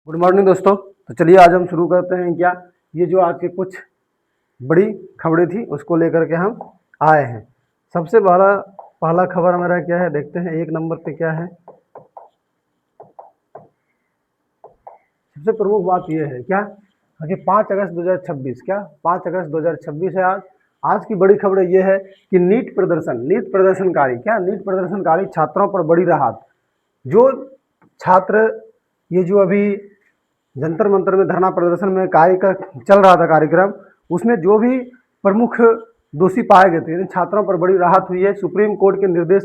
Good morning दोस्तों। तो चलिए आज हम शुरू करते हैं। क्या ये जो आज के कुछ बड़ी खबरें थी उसको लेकर के हम आए हैं। सबसे पहला खबर हमारा क्या है, देखते हैं एक नंबर पे क्या है। सबसे प्रमुख बात ये है क्या कि 5 अगस्त 2026 क्या 5 अगस्त 2026 है आज। आज की बड़ी खबर ये है कि नीट प्रदर्शनकारी छात्रों पर बड़ी राहत। जो छात्र ये जो अभी जंतर मंतर में धरना प्रदर्शन में कार्य का चल रहा था कार्यक्रम, उसमें जो भी प्रमुख दोषी पाए गए थे, यानी छात्रों पर बड़ी राहत हुई है। सुप्रीम कोर्ट के निर्देश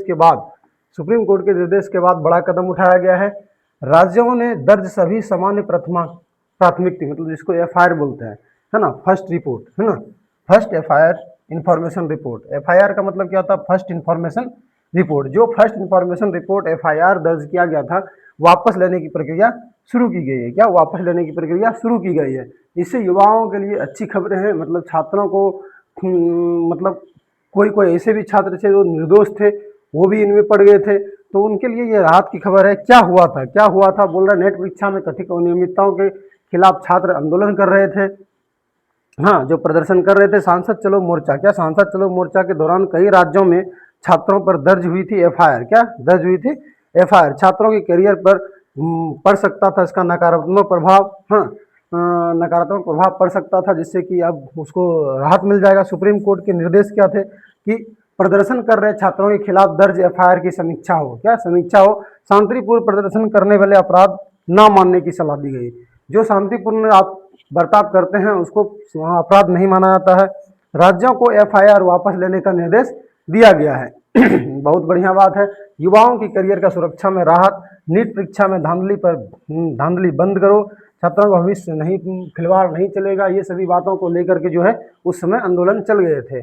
के बाद बड़ा कदम उठाया गया है। राज्यों ने दर्ज सभी सामान्य प्राथमिकता, मतलब जिसको एफआईआर बोलते हैं, है ना, फर्स्ट रिपोर्ट, है ना, first FIR information report. FIR का मतलब क्या होता है? First information report. जो फर्स्ट इंफॉर्मेशन रिपोर्ट एफआईआर दर्ज किया गया था, वापस लेने की प्रक्रिया शुरू की गई है। क्या वापस लेने की प्रक्रिया शुरू की गई है? इससे युवाओं के लिए अच्छी खबरें हैं। मतलब छात्रों को मतलब कोई ऐसे भी छात्र थे जो निर्दोष थे, वो भी इनमें पड़ गए थे, तो उनके लिए ये राहत की खबर है। क्या हुआ था? बोल रहा नेट परीक्षा में कथित अनियमितताओं के खिलाफ छात्र आंदोलन कर रहे थे। हाँ, जो प्रदर्शन कर रहे थे। सांसद चलो मोर्चा के दौरान कई राज्यों में छात्रों पर दर्ज हुई थी एफआईआर। छात्रों के करियर पर पड़ सकता था इसका नकारात्मक प्रभाव। हाँ, नकारात्मक प्रभाव पड़ सकता था, जिससे कि अब उसको राहत मिल जाएगा। सुप्रीम कोर्ट के निर्देश क्या थे कि प्रदर्शन कर रहे छात्रों के खिलाफ दर्ज एफआईआर की समीक्षा हो। शांतिपूर्ण प्रदर्शन करने वाले अपराध न मानने की सलाह दी गई। जो शांतिपूर्ण आप बर्ताव करते हैं उसको वहाँ अपराध नहीं माना जाता है। राज्यों को एफआईआर वापस लेने का निर्देश दिया गया है। बहुत बढ़िया बात है। युवाओं की करियर का सुरक्षा में राहत। नीट परीक्षा में धांधली बंद करो। छात्रों का भविष्य नहीं, खिलवाड़ नहीं चलेगा। ये सभी बातों को लेकर के जो है उस समय आंदोलन चल गए थे।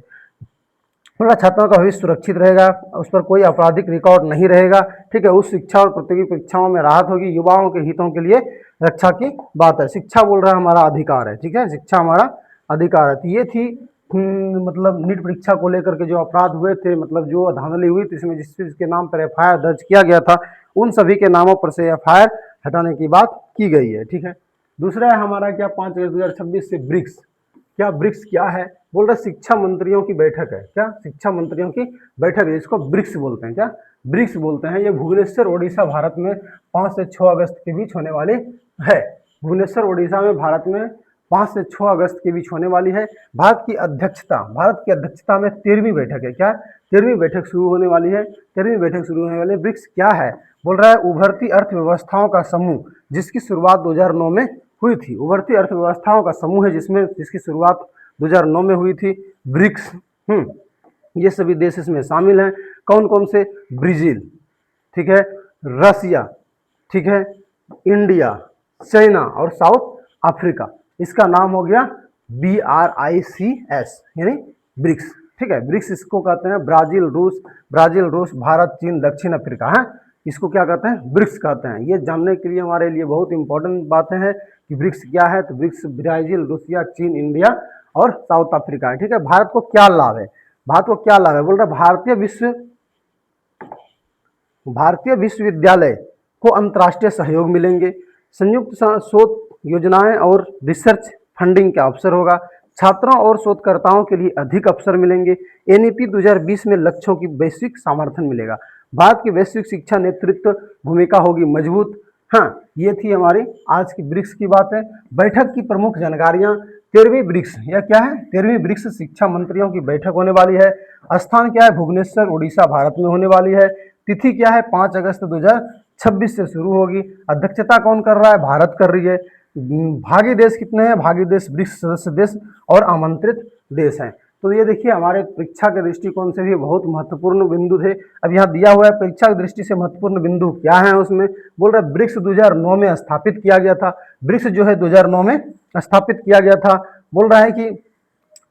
छात्रों का भविष्य सुरक्षित रहेगा, उस पर कोई आपराधिक रिकॉर्ड नहीं रहेगा। ठीक है, उस शिक्षा और प्रतियोगी परीक्षाओं में राहत होगी। युवाओं के हितों के लिए रक्षा की बात है। शिक्षा बोल रहा है हमारा अधिकार है। ठीक है, शिक्षा हमारा अधिकार है। तो ये थी मतलब नीट परीक्षा को लेकर के जो अपराध हुए थे, मतलब जो धांधली हुई थी, इसमें जिस चीज के नाम पर एफआईआर दर्ज किया गया था, उन सभी के नामों पर से एफआईआर हटाने की बात की गई है। ठीक है, दूसरा है हमारा क्या 5 अगस्त 2026 से ब्रिक्स। ब्रिक्स क्या है? बोल रहे शिक्षा मंत्रियों की बैठक है। शिक्षा मंत्रियों की बैठक है, इसको ब्रिक्स बोलते हैं। ब्रिक्स बोलते हैं। ये भुवनेश्वर ओडिशा भारत में 5 से 6 अगस्त के बीच होने वाली है। भुवनेश्वर ओडिशा में भारत में 5 से 6 अगस्त के बीच होने वाली है। भारत की अध्यक्षता में 13वीं बैठक है। 13वीं बैठक शुरू होने वाली है। ब्रिक्स क्या है? बोल रहा है उभरती अर्थव्यवस्थाओं का समूह, जिसकी शुरुआत 2009 में हुई थी। उभरती अर्थव्यवस्थाओं का समूह है जिसकी शुरुआत 2009 में हुई थी। ब्रिक्स ये सभी देश इसमें शामिल हैं। कौन कौन से? ब्राजील, ठीक है, रसिया, ठीक है, इंडिया, चाइना और साउथ अफ्रीका। इसका नाम हो गया BRICS, यानी ब्रिक्स। ठीक है, ब्रिक्स इसको कहते हैं। ब्राजील, रूस, भारत, चीन, दक्षिण अफ्रीका है, इसको क्या कहते हैं? ब्रिक्स कहते हैं। ये जानने के लिए हमारे लिए बहुत इंपॉर्टेंट बातें हैं कि ब्रिक्स क्या है। तो ब्रिक्स ब्राजील, रूसिया, चीन, इंडिया और साउथ अफ्रीका है। ठीक है, भारत को क्या लाभ है? बोल रहा भारतीय विश्वविद्यालय को अंतर्राष्ट्रीय सहयोग मिलेंगे। संयुक्त शोध योजनाएं और रिसर्च फंडिंग का अवसर होगा। छात्रों और शोधकर्ताओं के लिए अधिक अवसर मिलेंगे। NEP 2020 में लक्ष्यों की वैश्विक समर्थन मिलेगा। भारत की वैश्विक शिक्षा नेतृत्व भूमिका होगी मजबूत। हाँ, ये थी हमारी आज की ब्रिक्स की बात है। बैठक की प्रमुख जानकारियां। 13वीं ब्रिक्स, यह क्या है? 13वीं ब्रिक्स शिक्षा मंत्रियों की बैठक होने वाली है। स्थान क्या है? भुवनेश्वर ओडिशा भारत में होने वाली है। तिथि क्या है? 5 अगस्त 2026 से शुरू होगी। अध्यक्षता कौन कर रहा है? भारत कर रही है। भागी देश कितने हैं? भागी देश ब्रिक्स सदस्य देश और आमंत्रित देश हैं। तो ये देखिए हमारे परीक्षा के दृष्टिकोण से भी बहुत महत्वपूर्ण बिंदु थे। अब यहाँ दिया हुआ है परीक्षा की दृष्टि से महत्वपूर्ण बिंदु क्या है उसमें। बोल रहे ब्रिक्स 2009 में स्थापित किया गया था। ब्रिक्स जो है 2009 में स्थापित किया गया था। बोल रहा है कि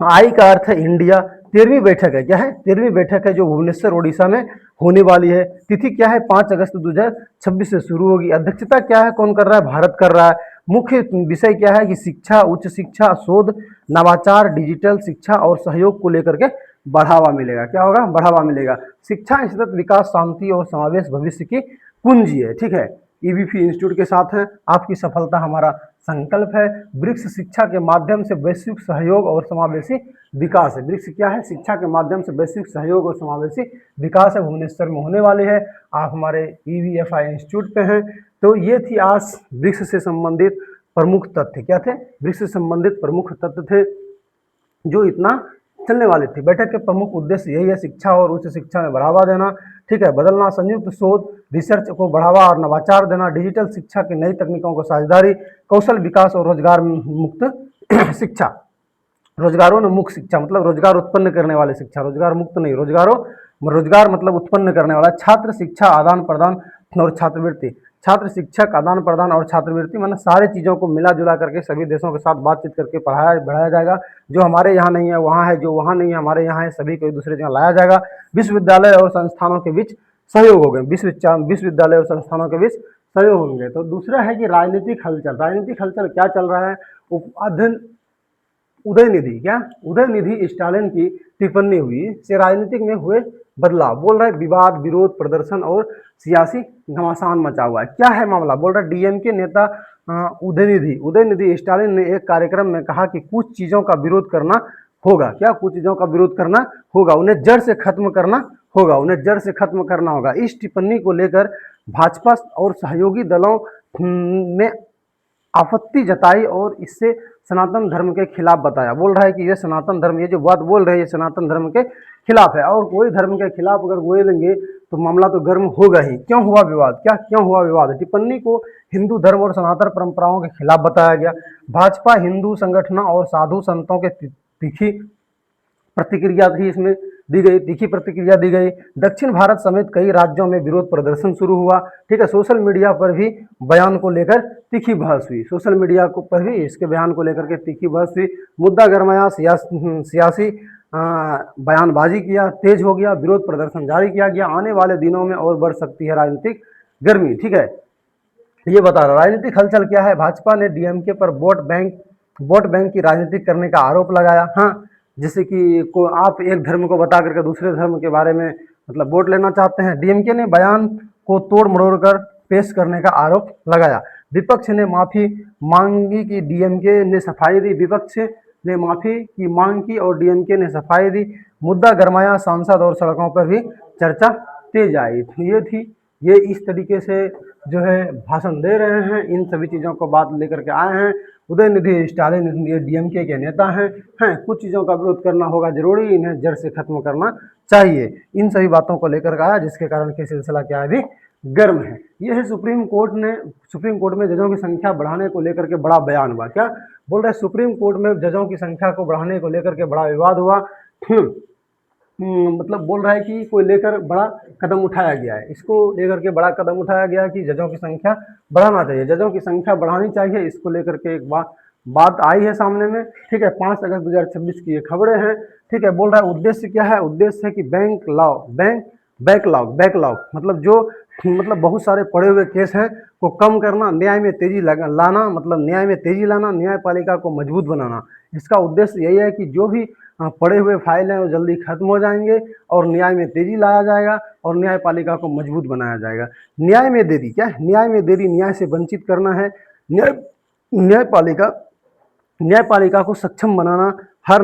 आई का अर्थ है इंडिया। 13वीं बैठक है। क्या है? 13वीं बैठक है जो भुवनेश्वर ओडिशा में होने वाली है। तिथि क्या है? 5 अगस्त 2026 से शुरू होगी। अध्यक्षता क्या है? कौन कर रहा है? भारत कर रहा है। मुख्य विषय क्या है कि शिक्षा, उच्च शिक्षा, शोध, नवाचार, डिजिटल शिक्षा और सहयोग को लेकर के बढ़ावा मिलेगा। क्या होगा? बढ़ावा मिलेगा। शिक्षा, स्थिरता, विकास, शांति और समावेश भविष्य की कुंजी है। ठीक है, ईबीपी इंस्टीट्यूट के साथ हैं। आपकी सफलता हमारा संकल्प है। ब्रिक्स शिक्षा के माध्यम से वैश्विक सहयोग और समावेशी विकास है। ब्रिक्स क्या है? शिक्षा के माध्यम से वैश्विक सहयोग और समावेशी विकास है, भुवनेश्वर में होने वाली है। आप हमारे ईवीएफआई इंस्टीट्यूट पे हैं। तो ये थी आज ब्रिक्स से संबंधित प्रमुख तथ्य। क्या थे? ब्रिक्स से संबंधित प्रमुख तथ्य थे जो इतना चलने वाले थे। बैठक के प्रमुख उद्देश्य यही है, शिक्षा और उच्च शिक्षा में बढ़ावा देना, ठीक है, बदलना, संयुक्त शोध रिसर्च को बढ़ावा और नवाचार देना, डिजिटल शिक्षा की नई तकनीकों को साझेदारी, कौशल विकास और रोजगार मुक्त शिक्षा। रोजगारोन्मुख शिक्षा मतलब रोजगार उत्पन्न करने वाले शिक्षा, रोजगार मुक्त नहीं, रोजगार मतलब उत्पन्न करने वाला। छात्र शिक्षा आदान प्रदान और छात्रवृत्ति, छात्र शिक्षक आदान प्रदान और छात्रवृत्ति मतलब सारी चीज़ों को मिला जुला करके सभी देशों के साथ बातचीत करके बढ़ाया जाएगा। जो हमारे यहाँ नहीं है वहाँ है, जो वहाँ नहीं है हमारे यहाँ है, सभी को एक दूसरे जगह लाया जाएगा। विश्वविद्यालय और संस्थानों के बीच सहयोग होंगे, विश्वविद्यालय और संस्थानों के बीच सहयोग होंगे। तो दूसरा है कि राजनीतिक हलचल। राजनीतिक हलचल क्या चल रहा है? अध्ययन उदयनिधि, क्या उदयनिधि स्टालिन की टिप्पणी हुई से राजनीतिक में हुए बदलाव। बोल रहा है विवाद, विरोध, प्रदर्शन और सियासी घमासान मचा हुआ है। क्या है मामला? बोल रहा है डीएमके नेता उदयनिधि स्टालिन ने एक कार्यक्रम में कहा कि कुछ चीज़ों का विरोध करना होगा। क्या? कुछ चीज़ों का विरोध करना होगा, उन्हें जड़ से खत्म करना होगा, उन्हें जड़ से खत्म करना होगा। इस टिप्पणी को लेकर भाजपा और सहयोगी दलों ने आपत्ति जताई और इससे सनातन धर्म के खिलाफ बताया। बोल रहा है कि ये सनातन धर्म, ये जो बात बोल रहे हैं ये सनातन धर्म के खिलाफ है, और कोई धर्म के खिलाफ अगर बोलेंगे तो मामला तो गर्म होगा ही। क्यों हुआ विवाद? क्यों हुआ विवाद? टिप्पणी को हिंदू धर्म और सनातन परंपराओं के खिलाफ बताया गया। भाजपा हिंदू संगठनों और साधु संतों के तीखी प्रतिक्रिया थी, इसमें दी गई तीखी प्रतिक्रिया दी गई। दक्षिण भारत समेत कई राज्यों में विरोध प्रदर्शन शुरू हुआ, ठीक है। सोशल मीडिया पर भी बयान को लेकर तीखी बहस हुई, सोशल मीडिया पर भी इसके बयान को लेकर के तीखी बहस हुई। मुद्दा गरमाया, सियासी बयानबाजी किया, तेज हो गया, विरोध प्रदर्शन जारी किया गया। आने वाले दिनों में और बढ़ सकती है राजनीतिक गर्मी, ठीक है। ये बता रहा राजनीतिक हलचल क्या है। भाजपा ने डीएमके पर वोट बैंक की राजनीति करने का आरोप लगाया। हाँ, जैसे कि आप एक धर्म को बता करके दूसरे धर्म के बारे में मतलब वोट लेना चाहते हैं। डीएमके ने बयान को तोड़ मरोड़ कर पेश करने का आरोप लगाया। विपक्ष ने माफी मांगी कि डीएमके ने सफाई दी। विपक्ष ने माफी की मांग की और डीएमके ने सफाई दी। मुद्दा गरमाया, सांसद और सड़कों पर भी चर्चा तेज आई। ये इस तरीके से जो है भाषण दे रहे हैं, इन सभी चीज़ों को बात लेकर के आए हैं। उदयनिधि स्टालिन ये डीएमके के नेता हैं। कुछ चीज़ों का विरोध करना होगा जरूरी, इन्हें जड़ से खत्म करना चाहिए। इन सभी बातों को लेकर के आया, जिसके कारण कि सिलसिला क्या है अभी गर्म है। यह है सुप्रीम कोर्ट में जजों की संख्या बढ़ाने को लेकर के बड़ा बयान हुआ। क्या बोल रहे हैं? सुप्रीम कोर्ट में जजों की संख्या को बढ़ाने को लेकर के बड़ा विवाद हुआ। मतलब बोल रहा है कि कोई लेकर बड़ा कदम उठाया गया है, इसको लेकर के बड़ा कदम उठाया गया कि जजों की संख्या बढ़ाना चाहिए, जजों की संख्या बढ़ानी चाहिए। इसको लेकर के एक बात आई है सामने में, ठीक है। 5 अगस्त 2026 की ये खबरें हैं, ठीक है। बोल रहा है उद्देश्य क्या है? उद्देश्य है कि बैकलॉग मतलब जो बहुत सारे पड़े हुए केस हैं को कम करना, न्याय में तेजी लाना, मतलब न्याय में तेजी लाना, न्यायपालिका को मजबूत बनाना। इसका उद्देश्य यही है कि जो भी पड़े हुए फाइल हैं वो जल्दी खत्म हो जाएंगे और न्याय में तेजी लाया जाएगा और न्यायपालिका को मजबूत बनाया जाएगा। न्याय में देरी क्या है? न्याय में देरी न्याय से वंचित करना है। न्यायपालिका को सक्षम बनाना, हर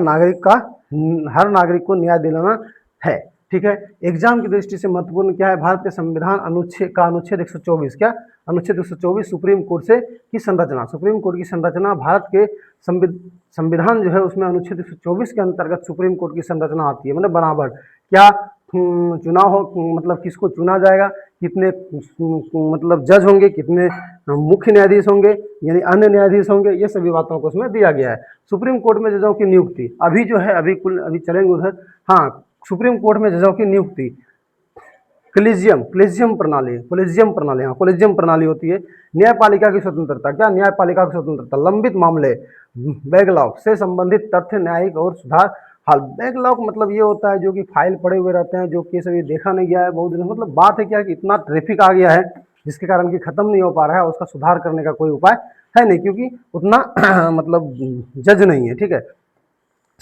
नागरिक को न्याय दिलाना है, ठीक है। एग्जाम की दृष्टि से महत्वपूर्ण क्या है? भारत के संविधान अनुच्छेद 124 क्या? अनुच्छेद 124 सुप्रीम कोर्ट की संरचना भारत के संविधान जो है उसमें अनुच्छेद 124 के अंतर्गत सुप्रीम कोर्ट की संरचना आती है। मतलब बराबर क्या चुनाव हो, मतलब किसको चुना जाएगा, कितने मतलब जज होंगे, कितने मुख्य न्यायाधीश होंगे यानी अन्य न्यायाधीश होंगे, ये सभी बातों को उसमें दिया गया है। सुप्रीम कोर्ट में जजों की नियुक्ति अभी जो है अभी चलेंगे उधर। हाँ, सुप्रीम कोर्ट में जजों की नियुक्ति कोलेजियम प्रणाली होती है। न्यायपालिका की स्वतंत्रता क्या? न्यायपालिका की स्वतंत्रता, लंबित मामले बैकलॉग से संबंधित तथ्य, न्यायिक और सुधार हाल। बैकलॉग मतलब ये होता है जो कि फाइल पड़े हुए रहते हैं, जो केस अभी देखा नहीं गया है बहुत दिन। मतलब बात है क्या कि इतना ट्रैफिक आ गया है जिसके कारण कि खत्म नहीं हो पा रहा है, उसका सुधार करने का कोई उपाय है नहीं, क्योंकि उतना मतलब जज नहीं है, ठीक है।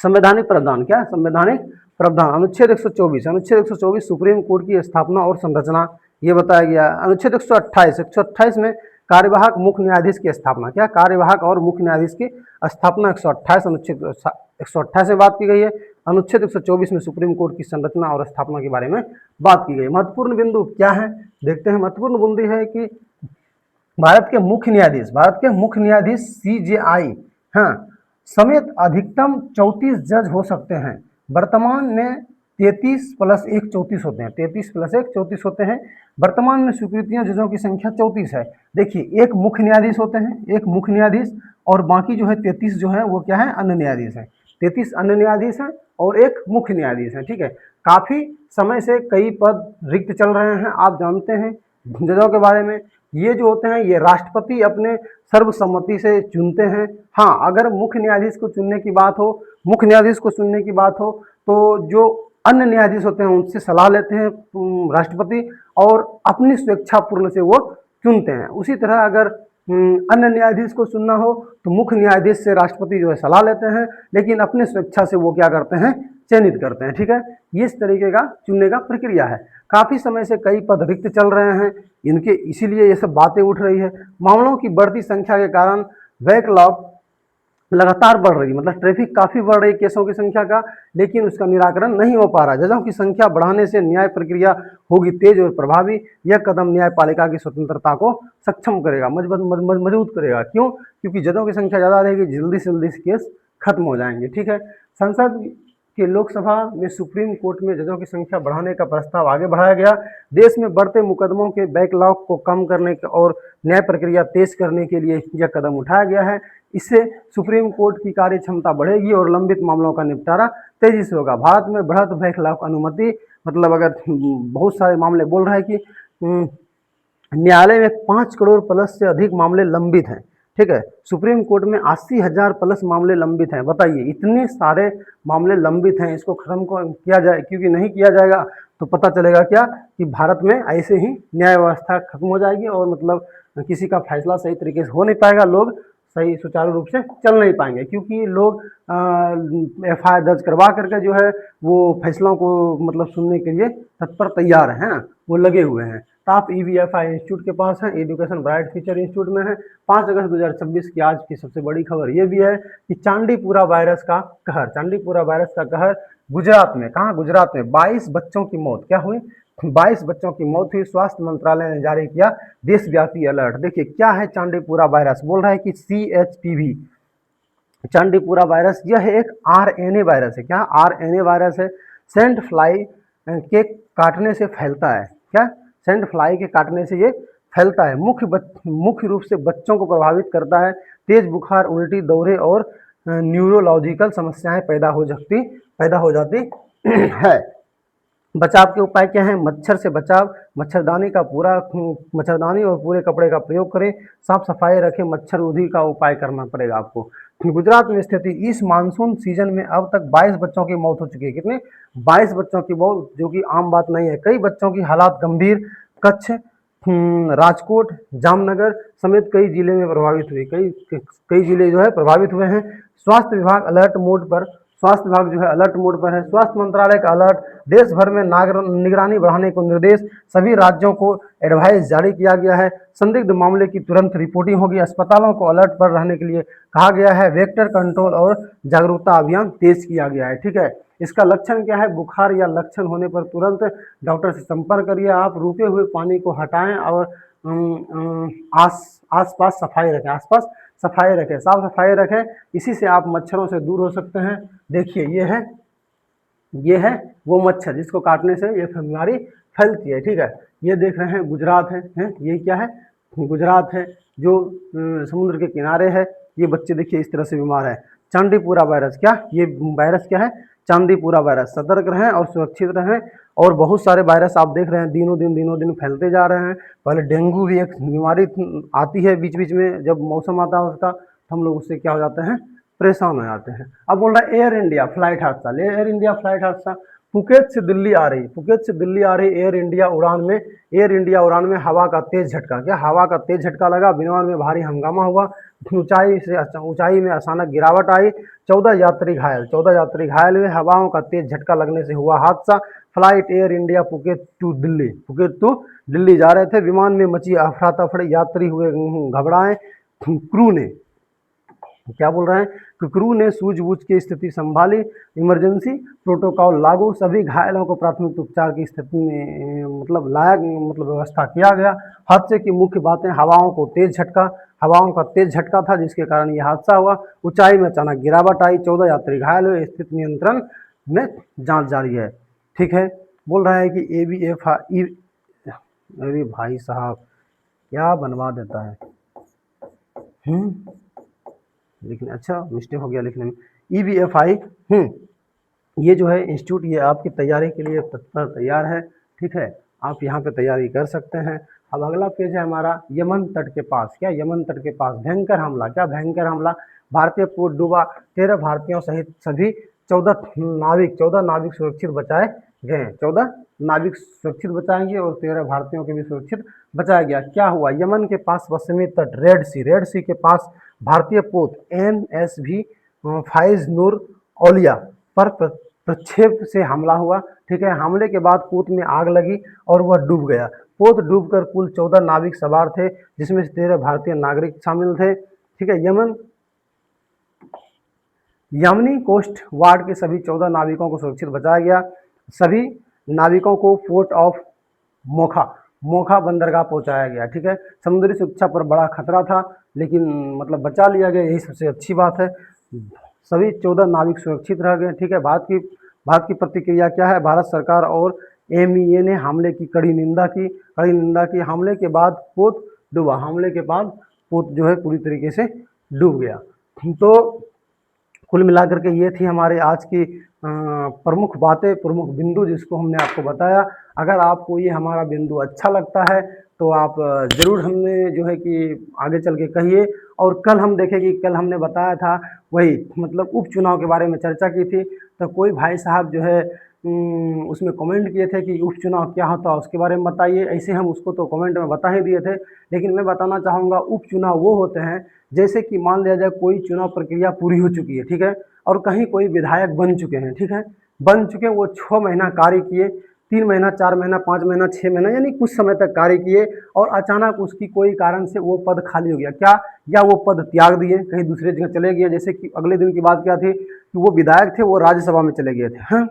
संवैधानिक प्रावधान क्या? संवैधानिक प्रावधान अनुच्छेद 124 सुप्रीम कोर्ट की स्थापना और संरचना, ये बताया गया। अनुच्छेद 128 में कार्यवाहक मुख्य न्यायाधीश की स्थापना, क्या कार्यवाहक और मुख्य न्यायाधीश की स्थापना 128 अनुच्छेद 128 में बात की गई है। अनुच्छेद 124 में सुप्रीम कोर्ट की संरचना और स्थापना के बारे में बात की गई। महत्वपूर्ण बिंदु क्या है देखते हैं। महत्वपूर्ण बिंदु है कि भारत के मुख्य न्यायाधीश CJI हाँ समेत अधिकतम 34 जज हो सकते हैं। वर्तमान में 33 + 1 34 होते हैं, 33 + 1 34 होते हैं। वर्तमान में स्वीकृतियां जजों की संख्या 34 है। देखिए एक मुख्य न्यायाधीश होते हैं, एक मुख्य न्यायाधीश, और बाकी जो है 33 जो है वो क्या है, अन्य न्यायाधीश हैं। 33 अन्य न्यायाधीश हैं और एक मुख्य न्यायाधीश है। ठीक है, काफी समय से कई पद रिक्त चल रहे हैं। आप जानते हैं जजों के बारे में, ये जो होते हैं ये राष्ट्रपति अपने सर्वसम्मति से चुनते हैं। हाँ, अगर मुख्य न्यायाधीश को चुनने की बात हो, तो जो अन्य न्यायाधीश होते हैं उनसे सलाह लेते हैं राष्ट्रपति, और अपनी स्वेच्छा पूर्ण से वो चुनते हैं। उसी तरह अगर अन्य न्यायाधीश को चुनना हो तो मुख्य न्यायाधीश से राष्ट्रपति जो है सलाह लेते हैं, लेकिन अपनी स्वेच्छा से वो क्या करते हैं, चयनित करते हैं। ठीक है, इस तरीके का चुनने का प्रक्रिया है। काफी समय से कई पद रिक्त चल रहे हैं इनके, इसीलिए ये सब बातें उठ रही है। मामलों की बढ़ती संख्या के कारण बैकलॉग लगातार बढ़ रही है, मतलब ट्रैफिक काफी बढ़ रही है केसों की संख्या का, लेकिन उसका निराकरण नहीं हो पा रहा। जजों की संख्या बढ़ाने से न्याय प्रक्रिया होगी तेज और प्रभावी। यह कदम न्यायपालिका की स्वतंत्रता को सक्षम करेगा, मजबूत करेगा। क्यों? क्योंकि जजों की संख्या ज्यादा रहेगी, जल्दी से जल्दी केस खत्म हो जाएंगे। ठीक है, संसद कि लोकसभा में सुप्रीम कोर्ट में जजों की संख्या बढ़ाने का प्रस्ताव आगे बढ़ाया गया। देश में बढ़ते मुकदमों के बैकलॉग को कम करने और न्याय प्रक्रिया तेज करने के लिए यह कदम उठाया गया है। इससे सुप्रीम कोर्ट की कार्य क्षमता बढ़ेगी और लंबित मामलों का निपटारा तेजी से होगा। भारत में बढ़त बैकलॉग अनुमति, मतलब अगर बहुत सारे मामले बोल रहे हैं कि न्यायालय में 5 करोड़ प्लस से अधिक मामले लंबित हैं। ठीक है, सुप्रीम कोर्ट में 80,000 प्लस मामले लंबित हैं। बताइए, इतने सारे मामले लंबित हैं, इसको खत्म किया जाए, क्योंकि नहीं किया जाएगा तो पता चलेगा क्या कि भारत में ऐसे ही न्याय व्यवस्था खत्म हो जाएगी और मतलब किसी का फैसला सही तरीके से हो नहीं पाएगा, लोग सही सुचारू रूप से चल नहीं पाएंगे, क्योंकि लोग FIR दर्ज करवा करके जो है वो फैसलों को मतलब सुनने के लिए तत्पर तैयार हैं ना, वो लगे हुए हैं। टॉप EBFI इंस्टीट्यूट के पास है, एजुकेशन ब्राइट फ्यूचर इंस्टीट्यूट में है। 5 अगस्त 2026 की आज की सबसे बड़ी खबर ये भी है कि चांदीपुरा वायरस का कहर गुजरात में, कहाँ, गुजरात में 22 बच्चों की मौत। क्या हुई? 22 बच्चों की मौत हुई। स्वास्थ्य मंत्रालय ने जारी किया देशव्यापी अलर्ट। देखिए क्या है चांदीपुरा वायरस, बोल रहा है कि CHPV चांदीपुरा वायरस, यह एक RNA वायरस है। क्या? RNA वायरस है। सेंट फ्लाई के काटने से फैलता है। क्या? सेंट फ्लाई के काटने से ये फैलता है। मुख्य रूप से बच्चों को प्रभावित करता है। तेज बुखार, उल्टी, दौरे और न्यूरोलॉजिकल समस्याएं पैदा हो जाती है। बचाव के उपाय क्या हैं? मच्छर से बचाव, मच्छरदानी और पूरे कपड़े का प्रयोग करें। साफ सफाई रखें, मच्छर उधी का उपाय करना पड़ेगा आपको। गुजरात में स्थिति, इस मानसून सीजन में अब तक 22 बच्चों की मौत हो चुकी है। कितने? 22 बच्चों की मौत, जो कि आम बात नहीं है। कई बच्चों की हालात गंभीर। कच्छ, राजकोट, जामनगर समेत कई जिले में प्रभावित हुए, कई जिले जो है प्रभावित हुए हैं। स्वास्थ्य विभाग जो है अलर्ट मोड पर है। स्वास्थ्य मंत्रालय का अलर्ट, देश भर में निगरानी बढ़ाने को निर्देश, सभी राज्यों को एडवाइस जारी किया गया है। संदिग्ध मामले की तुरंत रिपोर्टिंग होगी। अस्पतालों को अलर्ट पर रहने के लिए कहा गया है। वेक्टर कंट्रोल और जागरूकता अभियान तेज किया गया है। ठीक है, इसका लक्षण क्या है? बुखार या लक्षण होने पर तुरंत डॉक्टर से संपर्क करिए। आप रुके हुए पानी को हटाएं और आसपास सफाई रखें, साफ सफाई रखें। इसी से आप मच्छरों से दूर हो सकते हैं। देखिए ये है वो मच्छर जिसको काटने से ये बीमारी फैलती है। ठीक है, ये देख रहे हैं गुजरात है, ये क्या है? गुजरात है जो समुद्र के किनारे है। ये बच्चे देखिए इस तरह से बीमार है। चांदीपुरा वायरस, क्या ये वायरस क्या है? चांदीपुरा वायरस। सतर्क रहें और सुरक्षित रहें। और बहुत सारे वायरस आप देख रहे हैं दिनों दिन फैलते जा रहे हैं। पहले डेंगू भी एक बीमारी आती है बीच बीच में, जब मौसम आता है उसका, तो हम लोग उससे क्या हो जाते हैं, परेशान हो जाते हैं। अब बोल रहा है एयर इंडिया फ्लाइट हादसा। फुकेत से दिल्ली आ रही, फुकेत से दिल्ली आ रही एयर इंडिया उड़ान में, एयर इंडिया उड़ान में हवा का तेज झटका, क्या हवा का तेज झटका लगा, विमान में भारी हंगामा हुआ, ऊंचाई में अचानक गिरावट आई, 14 यात्री घायल, 14 यात्री घायल हुए, हवाओं का तेज झटका लगने से हुआ हादसा। Flight Air India Phuket to Delhi, Phuket to Delhi जा रहे थे, विमान में मची अफरा तफड़ी, यात्री हुए घबराए, क्रू ने, क्या बोल रहे हैं कि क्रू ने सूझबूझ की स्थिति संभाली, इमरजेंसी प्रोटोकॉल लागू, सभी घायलों को प्राथमिक उपचार की स्थिति में मतलब व्यवस्था किया गया। हादसे की मुख्य बातें, हवाओं को तेज झटका, हवाओं का तेज झटका था जिसके कारण यह हादसा हुआ, ऊंचाई में अचानक गिरावट आई, 14 यात्री घायल हुए, स्थिति नियंत्रण में, जांच जारी है। ठीक है, बोल रहा है कि ABF, अरे भाई साहब क्या बनवा देता है, लिखने, अच्छा मिस्टेक हो गया लिखने में, EBFI, ये जो है इंस्टीट्यूट, ये आपकी तैयारी के लिए तत्पर तैयार है। ठीक है, आप यहाँ पे तैयारी कर सकते हैं। अब अगला पेज है हमारा, यमन तट के पास, क्या यमन तट के पास भयंकर हमला, क्या भयंकर हमला, भारतीय पोत डूबा, 13 भारतीयों सहित सभी 14 नाविक सुरक्षित बचाए गए, 14 नाविक सुरक्षित बचाए गए और 13 भारतीयों के भी सुरक्षित बचाया गया। क्या हुआ, यमन के पास पश्चिमी तट रेड सी के पास भारतीय पोत NSV फाइज नूर औलिया पर प्रक्षेप से हमला हुआ। ठीक है, हमले के बाद पोत में आग लगी और वह डूब गया। पोत डूबकर कुल 14 नाविक सवार थे जिसमें से 13 भारतीय नागरिक शामिल थे। ठीक है, यमनी कोस्ट वार्ड के सभी 14 नाविकों को सुरक्षित बचाया गया। सभी नाविकों को पोर्ट ऑफ मोखा बंदरगाह पहुंचाया गया। ठीक है, समुद्री सुरक्षा पर बड़ा खतरा था लेकिन मतलब बचा लिया गया, यही सबसे अच्छी बात है। सभी 14 नाविक सुरक्षित रह गए। ठीक है, भारत की प्रतिक्रिया क्या है, भारत सरकार और MEA ने हमले की कड़ी निंदा की। हमले के बाद पोत डूबा, हमले के बाद पोत जो है पूरी तरीके से डूब गया। तो कुल मिलाकर के ये थी हमारे आज की प्रमुख बातें, प्रमुख बिंदु जिसको हमने आपको बताया। अगर आपको ये हमारा बिंदु अच्छा लगता है तो आप ज़रूर हमने जो है कि आगे चल के कहिए। और कल हम देखें कि कल हमने बताया था वही मतलब उपचुनाव के बारे में चर्चा की थी, तो कोई भाई साहब जो है उसमें कमेंट किए थे कि उपचुनाव क्या होता है उसके बारे में बताइए। ऐसे हम उसको तो कमेंट में बता ही दिए थे, लेकिन मैं बताना चाहूँगा उपचुनाव वो होते हैं जैसे कि मान लिया जाए कोई चुनाव प्रक्रिया पूरी हो चुकी है। ठीक है, और कहीं कोई विधायक बन चुके हैं। ठीक है, बन चुके वो 6 महीना कार्य किए, 3 महीना, 4 महीना, 5 महीना, 6 महीना, यानी कुछ समय तक कार्य किए और अचानक उसकी कोई कारण से वो पद खाली हो गया, क्या, या वो पद त्याग दिए, कहीं दूसरे जगह चले गए। जैसे कि अगले दिन की बात क्या थी कि वो विधायक थे, वो राज्यसभा में चले गए थे। हाँ,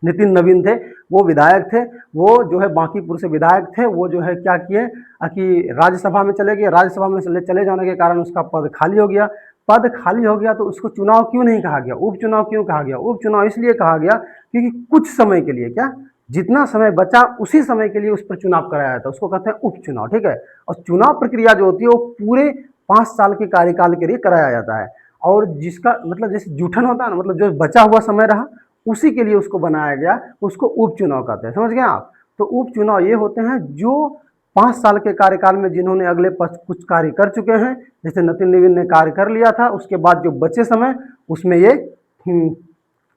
नितिन नवीन थे, वो विधायक थे, वो जो है बांकीपुर से विधायक थे, वो जो है क्या किए कि राज्यसभा में चले गए। राज्यसभा में चले जाने के कारण उसका पद खाली हो गया। पद खाली हो गया तो उसको चुनाव क्यों नहीं कहा गया, उपचुनाव क्यों कहा गया? उपचुनाव इसलिए कहा गया क्योंकि कुछ समय के लिए, क्या, जितना समय बचा उसी समय के लिए उस पर चुनाव कराया जाता है, उसको कहते हैं उपचुनाव। ठीक है, और चुनाव प्रक्रिया जो होती है वो पूरे 5 साल के कार्यकाल के लिए कराया जाता है। और जिसका मतलब जैसे जूठन होता है ना, मतलब जो बचा हुआ समय रहा उसी के लिए उसको बनाया गया, उसको उपचुनाव कहते हैं। समझ गए आप? तो उपचुनाव ये होते हैं जो 5 साल के कार्यकाल में जिन्होंने अगले कुछ कार्य कर चुके हैं, जैसे नितिन नवीन ने कार्य कर लिया था, उसके बाद जो बचे समय उसमें ये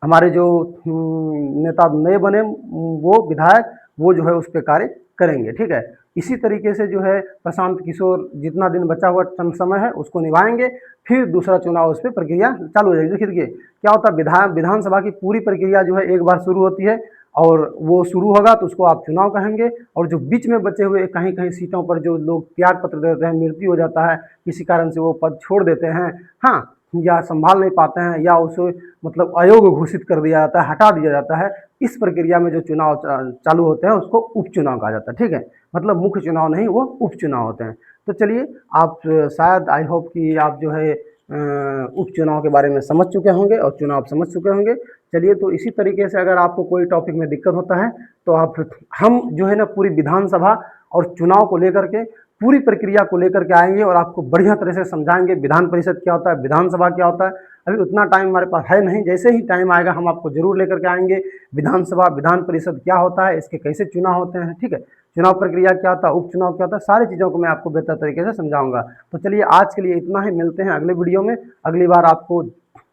हमारे जो नेता नए बने वो विधायक वो जो है उस पर कार्य करेंगे। ठीक है, इसी तरीके से जो है प्रशांत किशोर जितना दिन बचा हुआ समय है उसको निभाएंगे, फिर दूसरा चुनाव उस पर प्रक्रिया चालू हो जाएगी। देखिए क्या होता है, विधानसभा की पूरी प्रक्रिया जो है एक बार शुरू होती है और वो शुरू होगा तो उसको आप चुनाव कहेंगे। और जो बीच में बचे हुए कहीं कहीं सीटों पर जो लोग त्याग पत्र देते हैं, मृत्यु हो जाता है, किसी कारण से वो पद छोड़ देते हैं, हाँ, या संभाल नहीं पाते हैं, या उसे मतलब अयोग्य घोषित कर दिया जाता है, हटा दिया जाता है, इस प्रक्रिया में जो चुनाव चालू होते हैं उसको उपचुनाव कहा जाता है। ठीक है, मतलब मुख्य चुनाव नहीं, वो उपचुनाव होते हैं। तो चलिए, आप शायद आई होप कि आप जो है उपचुनाव के बारे में समझ चुके होंगे और चुनाव समझ चुके होंगे। चलिए, तो इसी तरीके से अगर आपको कोई टॉपिक में दिक्कत होता है तो आप हम जो है ना पूरी विधानसभा और चुनाव को लेकर के पूरी प्रक्रिया को लेकर के आएंगे और आपको बढ़िया तरह से समझाएंगे विधान परिषद क्या होता है, विधानसभा क्या होता है। अभी उतना टाइम हमारे पास है नहीं, जैसे ही टाइम आएगा हम आपको जरूर लेकर के आएंगे। विधानसभा, विधान परिषद क्या होता है, इसके कैसे चुनाव होते हैं, ठीक है, चुनाव प्रक्रिया क्या होता है, उपचुनाव क्या होता है, सारी चीज़ों को मैं आपको बेहतर तरीके से समझाऊंगा। तो चलिए, आज के लिए इतना ही, मिलते हैं अगले वीडियो में। अगली बार आपको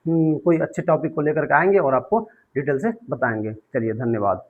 कोई अच्छे टॉपिक को लेकर के आएंगे और आपको डिटेल से बताएंगे। चलिए धन्यवाद।